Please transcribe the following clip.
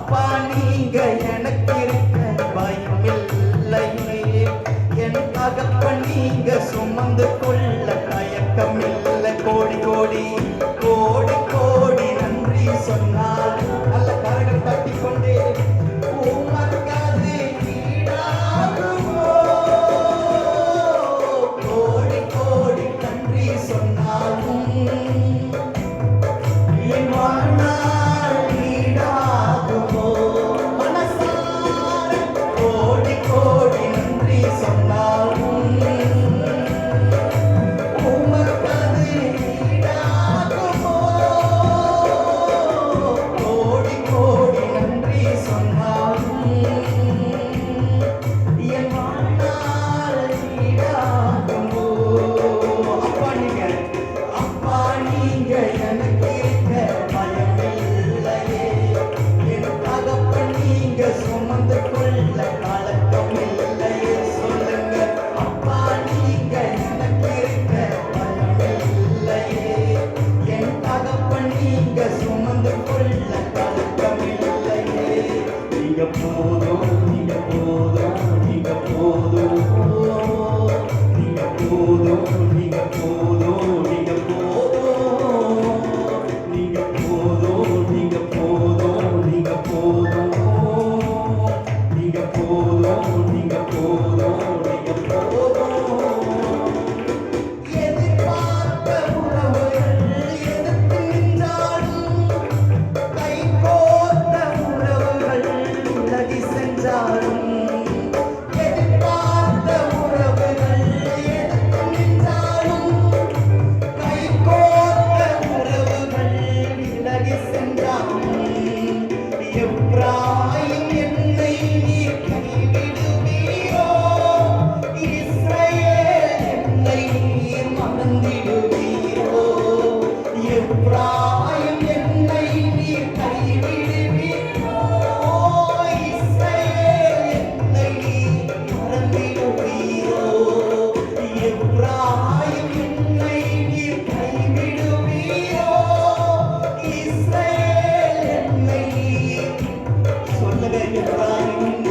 அப்பா நீங்க எனக்கு இருக்க பயமில்லையே, என் தகப்பன் நீங்க சுமந்து கொள்ள தயக்கமில்லை. கோடி கோடி கோடி கோடி நன்றி சொன்னால் நல்ல கரங்கள் தட்டிக்கொண்டே உமக்கது ஈடாகுமோ. கோடி கோடி நன்றி சொன்னாலும் என் வாழ்நாள் ஈடாகுமோ. மனசார கோடி கோடி நன்றி சொன்னாலும் உமக்கது ஈடாகுமோ. கோடி கோடி நன்றி சொன்னாலும் என் வாழ்நாள் ஈடாகுமோ. அப்பா நீங்க எனக்கு இருக்க பயமில்லையே, என் தகப்பன் நீங்க சுமந்து கொள்ள கலக்கமில்லையே. சொல்லுங்க, அப்பா நீங்க எனக்கு இருக்க பயமில்லையே, என் தகப்பன் நீங்க சுமந்து கொள்ள கலக்கமில்லையே. நீங்க போதும், நீங்க போதும், நீங்க போதும், நீங்க போதும், நீங்க போதும், நீங்க போதும், நீங்க போதும், நீங்க போதும், நீங்க போதும், நீங்க போதும், நீங்க போதும், நீங்க போதும். எதிர்பார்த்த உறவுகள் எதிர்த்து நின்றாலும், கைகோர்த்த உறவுகள் விலகி சென்றாலும், எதிர்பார்த்த உறவுகள் எதிர்த்து நின்றாலும், கைகோர்த்த உறவுகள் விலகி சென்றாலும், எப்ராயிம் என்னை நீர் கைவிடுவீரோ, இஸ்ரவேல் என்னை நீர் மறந்திடுவீரோ. எப்ராயிம் என்னை நீர் கைவிடுவீரோ, இஸ்ரவேல் என்னை நீர் மறந்திடுவீரோ. எப்ராயிம் என்னை நீர் கைவிடுவீரோ, இஸ்ரவேல் என்னை நீர் சொல்லுங்க. எப்ராயிம்